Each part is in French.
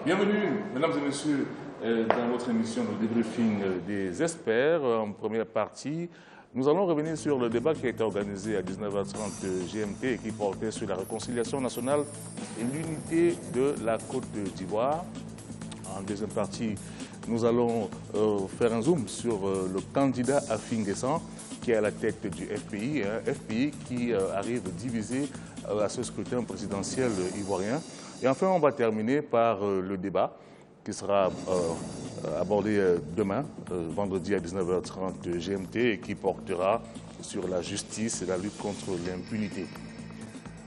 Bienvenue, mesdames et messieurs, dans votre émission de débriefing des experts. En première partie, nous allons revenir sur le débat qui a été organisé à 19h30 GMT et qui portait sur la réconciliation nationale et l'unité de la Côte d'Ivoire. En deuxième partie, nous allons faire un zoom sur le candidat Afin Guessan qui est à la tête du FPI, FPI qui arrive divisé à ce scrutin présidentiel ivoirien. Et enfin, on va terminer par le débat qui sera abordé demain, vendredi à 19h30 GMT, et qui portera sur la justice et la lutte contre l'impunité.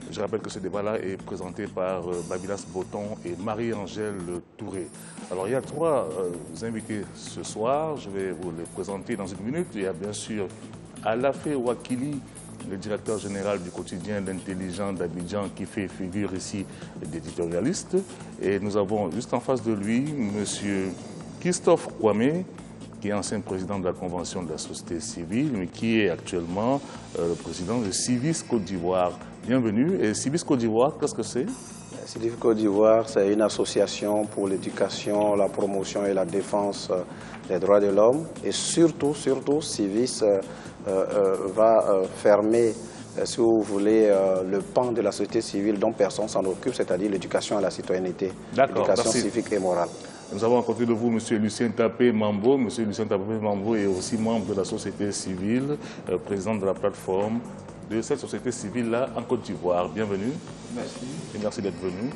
Je rappelle que ce débat-là est présenté par Babilas Boton et Marie-Angèle Touré. Alors, il y a trois invités ce soir. Je vais vous les présenter dans une minute. Il y a bien sûr Alafé Wakili, le directeur général du quotidien L'Intelligent d'Abidjan, qui fait figure ici d'éditorialiste. Et nous avons juste en face de lui M. Christophe Kwame, qui est ancien président de la Convention de la société civile, mais qui est actuellement le président de Civis Côte d'Ivoire. Bienvenue. Et Civis Côte d'Ivoire, qu'est-ce que c'est? Civis Côte d'Ivoire, c'est une association pour l'éducation, la promotion et la défense des droits de l'homme. Et surtout, Civis va fermer, si vous voulez, le pan de la société civile dont personne s'en occupe, c'est-à-dire l'éducation à la citoyenneté, l'éducation civique et morale. Nous avons à côté de vous M. Lucien Tapé Mambo. M. Lucien Tapé Mambo est aussi membre de la société civile, président de la plateforme de cette société civile-là en Côte d'Ivoire. Bienvenue. Merci. Et merci d'être venu.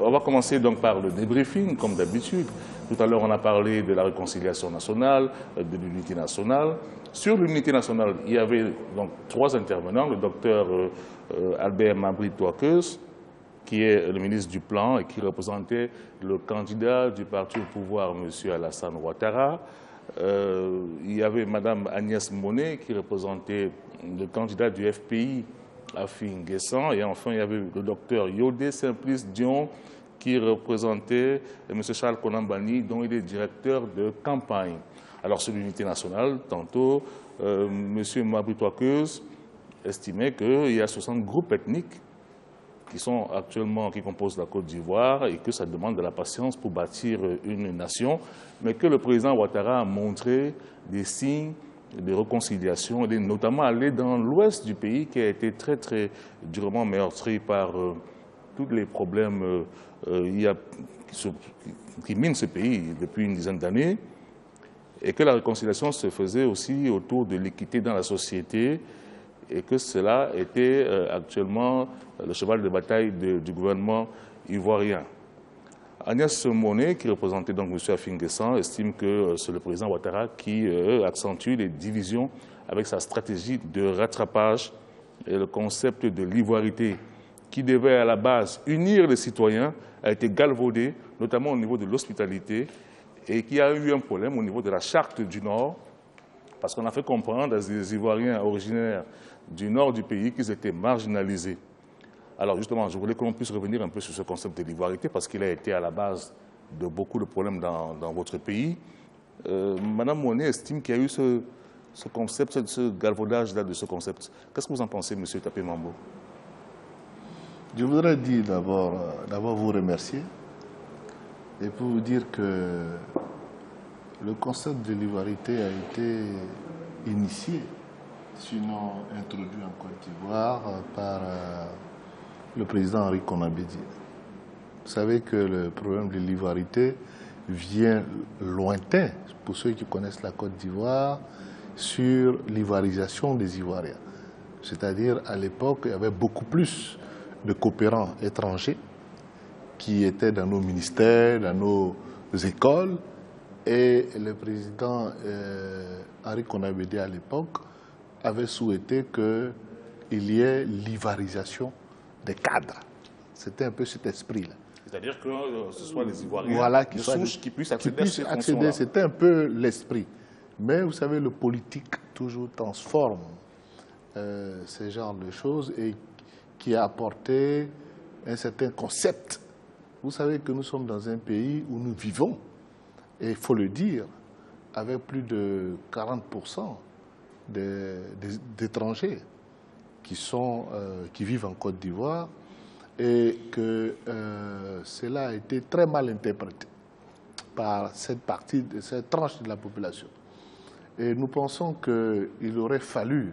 On va commencer donc par le débriefing, comme d'habitude. Tout à l'heure, on a parlé de la réconciliation nationale, de l'unité nationale. Sur l'unité nationale, il y avait donc trois intervenants, le docteur Albert Mabry-Touakeus, qui est le ministre du Plan et qui représentait le candidat du parti au pouvoir, M. Alassane Ouattara. Il y avait Mme Agnès Monet qui représentait le candidat du FPI, Afin Guessan. Et enfin, il y avait le docteur Yodé Simplice Dion qui représentait M. Charles Konambani, dont il est directeur de campagne. Alors, sur l'unité nationale, tantôt, M. Mabry-Touakeus estimait qu'il y a 60 groupes ethniques qui composent la Côte d'Ivoire et que ça demande de la patience pour bâtir une nation, mais que le président Ouattara a montré des signes de réconciliation, et notamment aller dans l'ouest du pays qui a été très très durement meurtri par tous les problèmes qui minent ce pays depuis une dizaine d'années, et que la réconciliation se faisait aussi autour de l'équité dans la société, et que cela était actuellement le cheval de bataille du gouvernement ivoirien. Agnès Monet, qui représentait donc M. Afin Guessan, estime que c'est le président Ouattara qui accentue les divisions avec sa stratégie de rattrapage et le concept de l'ivoirité qui devait à la base unir les citoyens a été galvaudé, notamment au niveau de l'hospitalité, et qui a eu un problème au niveau de la charte du Nord, parce qu'on a fait comprendre à des Ivoiriens originaires du nord du pays qu'ils étaient marginalisés. Alors justement, je voulais qu'on puisse revenir un peu sur ce concept de l'ivoirité parce qu'il a été à la base de beaucoup de problèmes dans votre pays. Madame Monet estime qu'il y a eu ce concept, ce galvaudage-là de ce concept. Qu'est-ce que vous en pensez, M. Tapé Mambo? Je voudrais dire d'abord vous remercier et pour vous dire que le concept de l'ivoirité a été initié, sinon introduit en Côte d'Ivoire par le président Henri Konan Bédié. Vous savez que le problème de l'ivoirité vient lointain, pour ceux qui connaissent la Côte d'Ivoire, sur l'ivoirisation des Ivoiriens. C'est-à-dire, à l'époque, il y avait beaucoup plus de coopérants étrangers qui étaient dans nos ministères, dans nos écoles, et le président Henri Konan Bédié, à l'époque, avait souhaité qu'il y ait l'ivoirisation des cadres. C'était un peu cet esprit-là. C'est-à-dire que ce soit les Ivoiriens de souche qui puissent accéder à ces fonctions-là. C'était un peu l'esprit. Mais vous savez, le politique toujours transforme ce genre de choses et qui a apporté un certain concept. Vous savez que nous sommes dans un pays où nous vivons, et il faut le dire, avec plus de 40% d'étrangers qui vivent en Côte d'Ivoire, et que cela a été très mal interprété par cette partie, de cette tranche de la population. Et nous pensons qu'il aurait fallu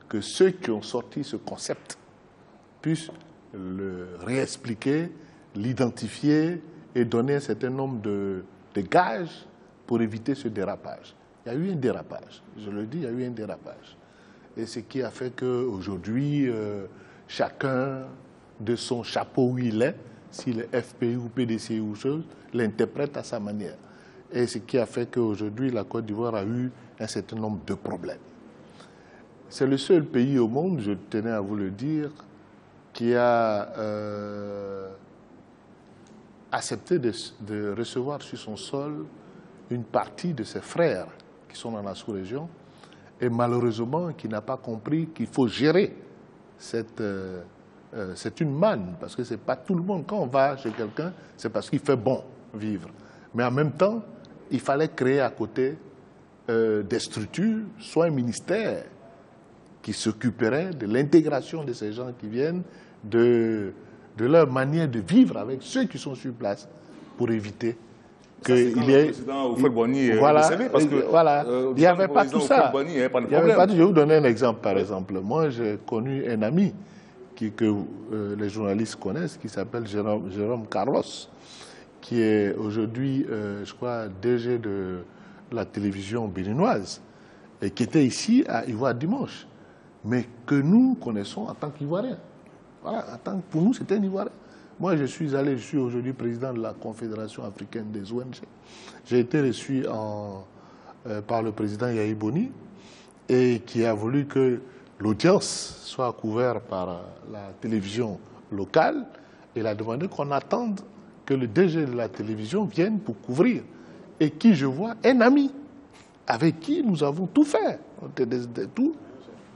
que ceux qui ont sorti ce concept puissent le réexpliquer, l'identifier et donner un certain nombre de gages pour éviter ce dérapage. Il y a eu un dérapage, je le dis, il y a eu un dérapage. Et ce qui a fait qu'aujourd'hui, chacun de son chapeau où il est, s'il est FPI ou PDC ou chose, l'interprète à sa manière. Et ce qui a fait qu'aujourd'hui, la Côte d'Ivoire a eu un certain nombre de problèmes. C'est le seul pays au monde, je tenais à vous le dire, qui a accepté de recevoir sur son sol une partie de ses frères qui sont dans la sous-région et malheureusement qui n'a pas compris qu'il faut gérer c'est une manne, parce que ce n'est pas tout le monde. Quand on va chez quelqu'un, c'est parce qu'il fait bon vivre. Mais en même temps, il fallait créer à côté des structures, soit un ministère qui s'occuperait de l'intégration de ces gens qui viennent, de leur manière de vivre avec ceux qui sont sur place, pour éviter qu'il y ait... Voilà, il n'y avait pas tout ça. Il n'y avait pas, je vais vous donner un exemple, par exemple. Moi, j'ai connu un ami que les journalistes connaissent, qui s'appelle Jérôme Carlos, qui est aujourd'hui, je crois, DG de la télévision béninoise, et qui était ici à Ivoire Dimanche, mais que nous connaissons en tant qu'Ivoiriens. Voilà, pour nous, c'était un Ivoirien. Moi, je suis aujourd'hui président de la Confédération africaine des ONG. J'ai été reçu par le président Yahi Boni, et qui a voulu que l'audience soit couverte par la télévision locale. Il a demandé qu'on attende que le DG de la télévision vienne pour couvrir. Et qui, je vois, un ami, avec qui nous avons tout fait. Tout.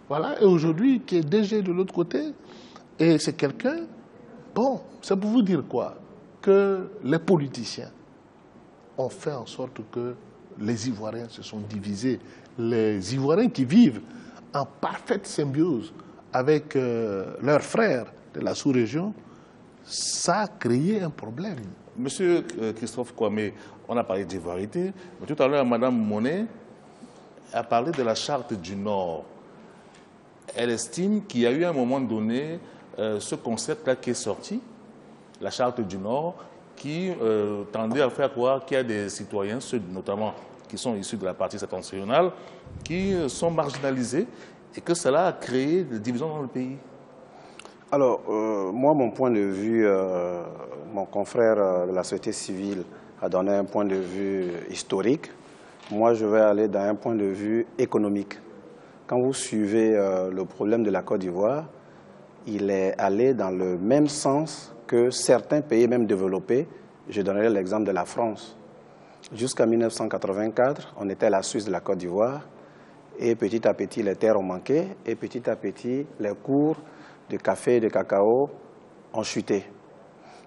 Voilà, et aujourd'hui, qui est DG de l'autre côté, et c'est quelqu'un, bon, c'est pour vous dire quoi? Que les politiciens ont fait en sorte que les Ivoiriens se sont divisés. Les Ivoiriens qui vivent en parfaite symbiose avec leurs frères de la sous-région, ça a créé un problème. Monsieur Christophe Kwame, on a parlé d'ivoirité, mais tout à l'heure, Madame Monet a parlé de la charte du Nord. Elle estime qu'il y a eu à un moment donné ce concept-là qui est sorti, la charte du Nord, qui tendait à faire croire qu'il y a des citoyens, ceux notamment qui sont issus de la partie septentrionale, qui sont marginalisés et que cela a créé des divisions dans le pays. Alors, moi, mon point de vue, mon confrère de la société civile a donné un point de vue historique. Moi, je vais aller dans un point de vue économique. Quand vous suivez le problème de la Côte d'Ivoire, il est allé dans le même sens que certains pays, même développés. Je donnerai l'exemple de la France. Jusqu'en 1984, on était la Suisse de la Côte d'Ivoire, et petit à petit, les terres ont manqué, et petit à petit, les cours de café et de cacao ont chuté.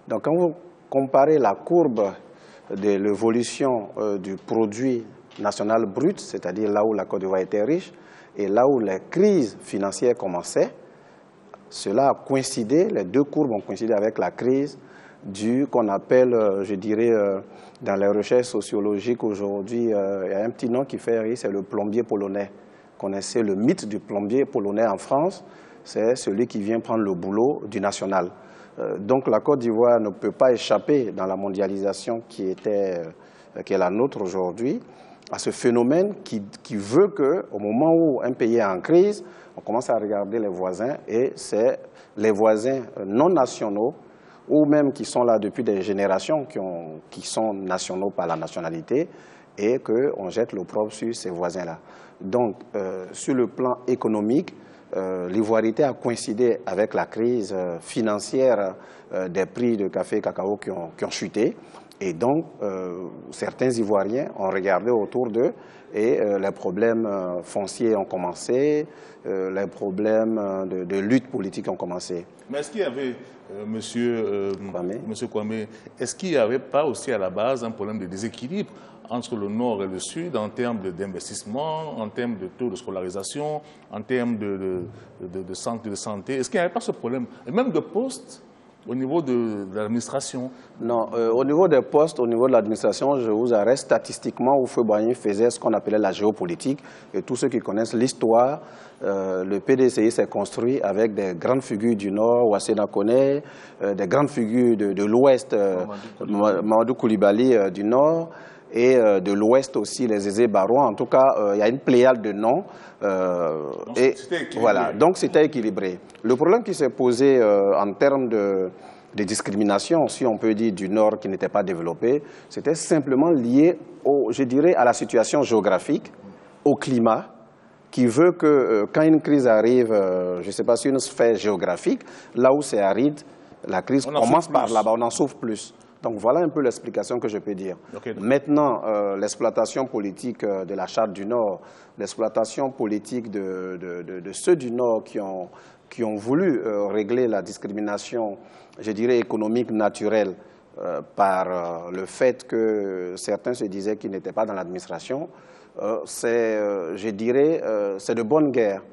Donc, quand vous comparez la courbe de l'évolution du produit national brut, c'est-à-dire là où la Côte d'Ivoire était riche, et là où les crises financières commençaient, cela a coïncidé, les deux courbes ont coïncidé avec la crise du qu'on appelle, je dirais, dans les recherches sociologiques aujourd'hui, il y a un petit nom qui fait rire, c'est le plombier polonais. Vous connaissez le mythe du plombier polonais en France, c'est celui qui vient prendre le boulot du national. Donc la Côte d'Ivoire ne peut pas échapper dans la mondialisation qui est la nôtre aujourd'hui, à ce phénomène qui veut qu'au moment où un pays est en crise, on commence à regarder les voisins, et c'est les voisins non nationaux ou même qui sont là depuis des générations, qui sont nationaux par la nationalité, et qu'on jette l'opprobre sur ces voisins-là. Donc, sur le plan économique, l'ivoirité a coïncidé avec la crise financière des prix de café et cacao qui ont chuté. Et donc, certains Ivoiriens ont regardé autour d'eux et les problèmes fonciers ont commencé, les problèmes de lutte politique ont commencé. Mais est-ce qu'il y avait, Monsieur Kwame, est-ce qu'il n'y avait pas aussi à la base un problème de déséquilibre entre le Nord et le Sud en termes d'investissement, en termes de taux de scolarisation, en termes de centres de santé? Est-ce qu'il n'y avait pas ce problème, et même de postes au niveau de l'administration? Non, au niveau des postes, au niveau de l'administration, je vous arrête. Statistiquement, Houphouët-Boigny faisait ce qu'on appelait la géopolitique. Et tous ceux qui connaissent l'histoire, le PDCI s'est construit avec des grandes figures du Nord, Ouassena Koné, des grandes figures de l'Ouest, Mamadou Koulibaly du Nord, et de l'Ouest aussi, les Aizé Barouin. En tout cas, il y a une pléiade de noms. Voilà, donc c'était équilibré. Le problème qui s'est posé en termes de discrimination, si on peut dire, du Nord qui n'était pas développé, c'était simplement lié, je dirais, à la situation géographique, au climat, qui veut que quand une crise arrive, je ne sais pas, sur une sphère géographique, là où c'est aride, la crise commence par là-bas, on en souffre plus. Donc voilà un peu l'explication que je peux dire. Okay. Maintenant, l'exploitation politique de la Charte du Nord, l'exploitation politique de ceux du Nord qui ont voulu régler la discrimination, je dirais, économique naturelle par le fait que certains se disaient qu'ils n'étaient pas dans l'administration, c'est, je dirais, c'est de bonne guerre.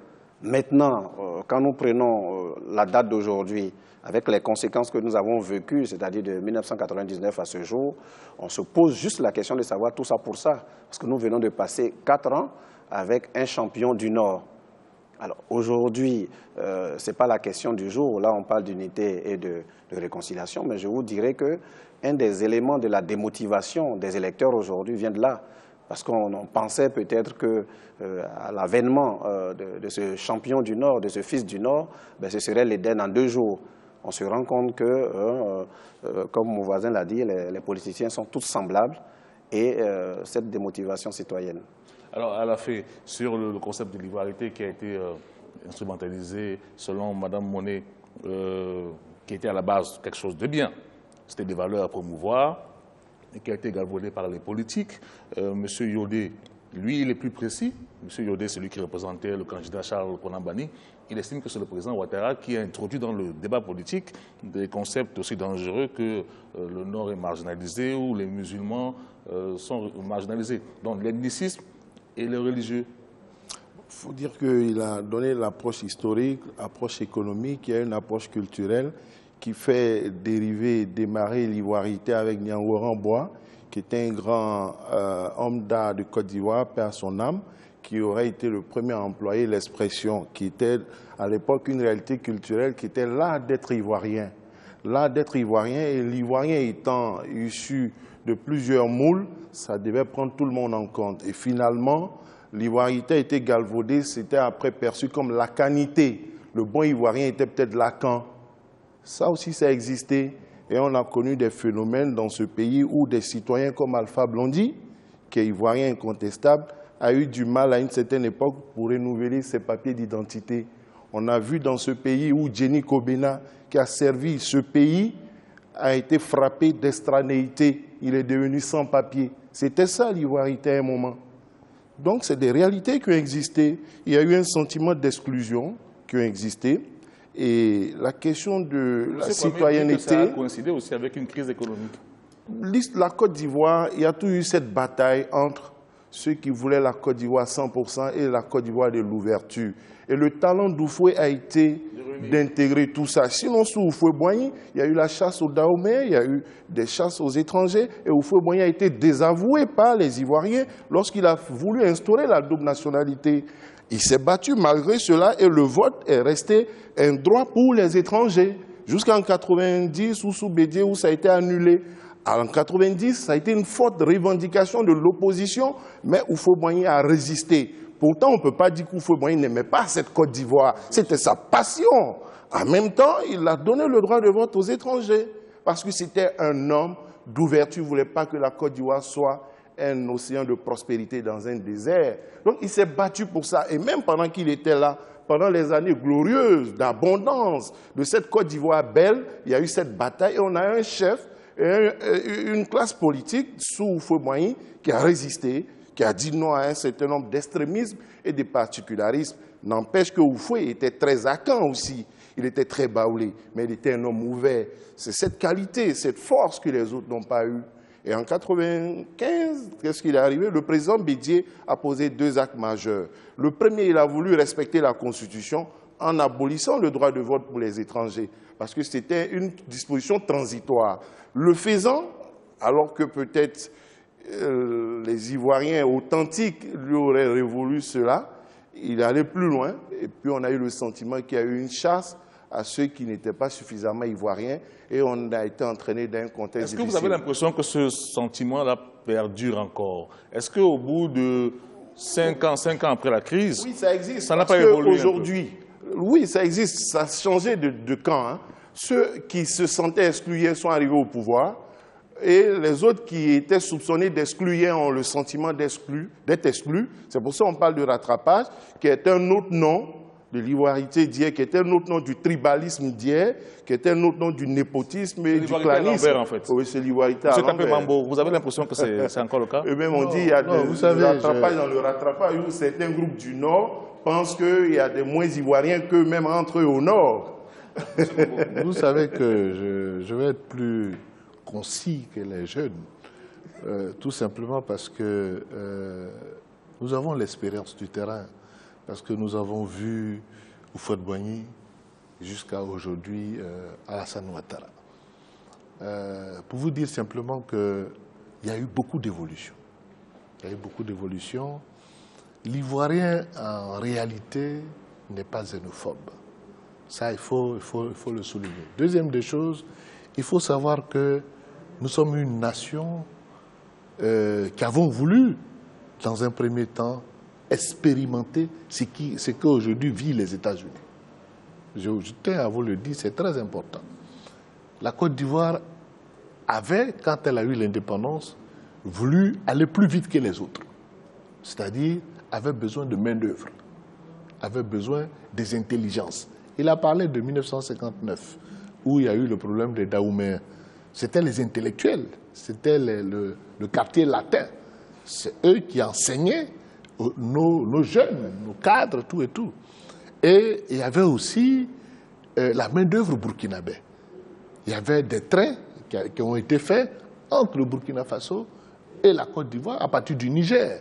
Maintenant, quand nous prenons la date d'aujourd'hui, avec les conséquences que nous avons vécues, c'est-à-dire de 1999 à ce jour, on se pose juste la question de savoir tout ça pour ça. Parce que nous venons de passer 4 ans avec un champion du Nord. Alors aujourd'hui, ce n'est pas la question du jour, là on parle d'unité et de réconciliation, mais je vous dirais qu'un des éléments de la démotivation des électeurs aujourd'hui vient de là. Parce qu'on pensait peut-être qu'à l'avènement de ce champion du Nord, de ce fils du Nord, ben, ce serait l'Éden en 2 jours. On se rend compte que, comme mon voisin l'a dit, les politiciens sont tous semblables et cette démotivation citoyenne. Alors, à la fin, sur le concept de l'ivoirité qui a été instrumentalisé, selon Mme Monet, qui était à la base quelque chose de bien, c'était des valeurs à promouvoir, et qui a été galvaudé par les politiques. M. Yodé, lui, il est plus précis. M. Yodé, c'est lui qui représentait le candidat Charles Konambani. Il estime que c'est le président Ouattara qui a introduit dans le débat politique des concepts aussi dangereux que le Nord est marginalisé ou les musulmans sont marginalisés. Donc l'ethnicisme et les religieux. Il faut dire qu'il a donné l'approche historique, l'approche économique, il y a une approche culturelle qui fait démarrer l'ivoirité avec Niango Rambois, qui était un grand homme d'art de Côte d'Ivoire, paix à son âme, qui aurait été le premier à employer l'expression, qui était à l'époque une réalité culturelle, qui était l'art d'être ivoirien. L'art d'être ivoirien, et l'ivoirien étant issu de plusieurs moules, ça devait prendre tout le monde en compte. Et finalement, l'ivoirité a été galvaudée, c'était après perçu comme lacanité. Le bon ivoirien était peut-être lacan. Ça aussi, ça a existé. Et on a connu des phénomènes dans ce pays où des citoyens comme Alpha Blondy, qui est ivoirien incontestable, a eu du mal à une certaine époque pour renouveler ses papiers d'identité. On a vu dans ce pays où Jenny Kobena, qui a servi ce pays, a été frappé d'extranéité. Il est devenu sans papier. C'était ça l'ivoirité à un moment. Donc c'est des réalités qui ont existé. Il y a eu un sentiment d'exclusion qui a existé. Et la question de la citoyenneté... Ça a coïncidé aussi avec une crise économique. La Côte d'Ivoire, il y a toujours eu cette bataille entre ceux qui voulaient la Côte d'Ivoire 100% et la Côte d'Ivoire de l'ouverture. Et le talent d'Houphouët a été d'intégrer tout ça. Sinon, sous Houphouët-Boigny, il y a eu la chasse aux Dahomey, il y a eu des chasses aux étrangers, et Houphouët-Boigny a été désavoué par les Ivoiriens lorsqu'il a voulu instaurer la double nationalité. Il s'est battu malgré cela et le vote est resté un droit pour les étrangers. Jusqu'en 90, ou sous Bédié, où ça a été annulé. En 90, ça a été une forte revendication de l'opposition, mais Houphouët-Boigny a résisté. Pourtant, on ne peut pas dire qu'Houphouët-Boigny n'aimait pas cette Côte d'Ivoire. C'était sa passion. En même temps, il a donné le droit de vote aux étrangers. Parce que c'était un homme d'ouverture. Il ne voulait pas que la Côte d'Ivoire soit un océan de prospérité dans un désert. Donc, il s'est battu pour ça. Et même pendant qu'il était là, pendant les années glorieuses d'abondance de cette Côte d'Ivoire belle, il y a eu cette bataille et on a un chef, une classe politique sous Houphouët-Boigny qui a résisté, qui a dit non à un certain nombre d'extrémismes et de particularismes. N'empêche que Houphouët était très acquin aussi. Il était très baoulé, mais il était un homme ouvert. C'est cette qualité, cette force que les autres n'ont pas eue. Et en 1995, qu'est-ce qu'il est arrivé? Le président Bédié a posé 2 actes majeurs. Le premier, il a voulu respecter la Constitution en abolissant le droit de vote pour les étrangers, parce que c'était une disposition transitoire. Le faisant, alors que peut-être les Ivoiriens authentiques lui auraient révolu cela, il allait plus loin, et puis on a eu le sentiment qu'il y a eu une chasse à ceux qui n'étaient pas suffisamment ivoiriens, et on a été entraîné dans un contexte difficile. Est-ce que vous avez l'impression que ce sentiment-là perdure encore? Est-ce qu'au bout de 5 ans après la crise, oui, ça existe, ça n'a pas évolué aujourd'hui? Oui, ça existe, ça a changé de camp. Hein. Ceux qui se sentaient exclus hier sont arrivés au pouvoir, et les autres qui étaient soupçonnés d'exclus hier ont le sentiment d'être exclus. C'est pour ça qu'on parle de rattrapage, qui est un autre nom de l'ivoirité d'hier, qui était un autre nom du tribalisme d'hier, qui était un autre nom du népotisme et du clanisme. En fait. Oui, c'est l'ivoirité à l'envers. M. Mambo, vous avez l'impression que c'est encore le cas? Eux-mêmes ont dit qu'il y a des rattrapages dans le rattrapage où certains groupes du Nord pensent qu'il y a des moins ivoiriens qu'eux-mêmes entre eux au Nord. Vous savez que je vais être plus concis que les jeunes, tout simplement parce que nous avons l'expérience du terrain, parce que nous avons vu Houphouët-Boigny jusqu'à aujourd'hui Alassane Ouattara. Pour vous dire simplement qu'il y a eu beaucoup d'évolutions. Il y a eu beaucoup d'évolutions. L'Ivoirien, en réalité, n'est pas xénophobe. Ça, il faut le souligner. Deuxième des choses, il faut savoir que nous sommes une nation qui avons voulu, dans un premier temps, expérimenter ce qu'aujourd'hui vivent les États-Unis. Je tiens à vous le dire, c'est très important. La Côte d'Ivoire avait, quand elle a eu l'indépendance, voulu aller plus vite que les autres. C'est-à-dire, avait besoin de main-d'œuvre, avait besoin des intelligences. Il a parlé de 1959, où il y a eu le problème des Daouméens. C'était les intellectuels, c'était le quartier latin. C'est eux qui enseignaient nos jeunes, nos cadres, tout et tout. Et il y avait aussi la main-d'œuvre burkinabé. Il y avait des trains qui ont été faits entre le Burkina Faso et la Côte d'Ivoire à partir du Niger,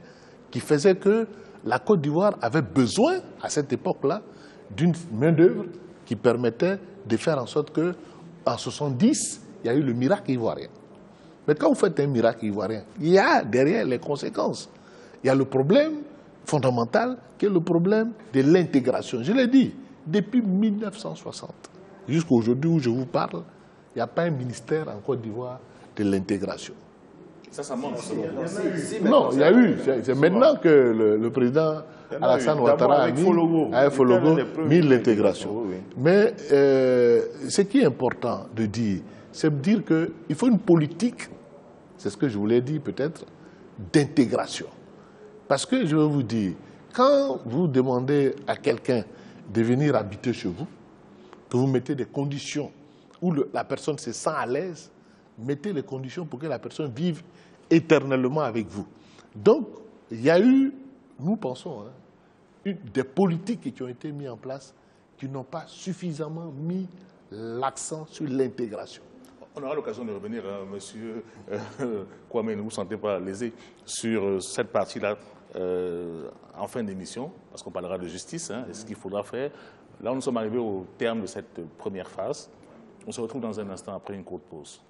qui faisait que la Côte d'Ivoire avait besoin, à cette époque-là, d'une main-d'œuvre qui permettait de faire en sorte qu'en 1970, il y a eu le miracle ivoirien. Mais quand vous faites un miracle ivoirien, il y a derrière les conséquences. Il y a le problème fondamental qui est le problème de l'intégration. Je l'ai dit, depuis 1960 jusqu'à aujourd'hui où je vous parle, il n'y a pas un ministère en Côte d'Ivoire de l'intégration. Ça manque. Non, il y a eu. C'est maintenant que le président Alassane Ouattara a mis l'intégration. Mais ce qui est important de dire, c'est de dire qu'il faut une politique, c'est ce que je voulais dire peut-être, d'intégration. Parce que je vais vous dire, quand vous demandez à quelqu'un de venir habiter chez vous, que vous mettez des conditions où la personne se sent à l'aise, mettez les conditions pour que la personne vive éternellement avec vous. Donc, il y a eu, nous pensons, des politiques qui ont été mises en place qui n'ont pas suffisamment mis l'accent sur l'intégration. On aura l'occasion de revenir, monsieur Kwame, ne vous sentez pas lésé sur cette partie-là en fin d'émission, parce qu'on parlera de justice, et ce qu'il faudra faire. Là, nous sommes arrivés au terme de cette première phase. On se retrouve dans un instant après une courte pause.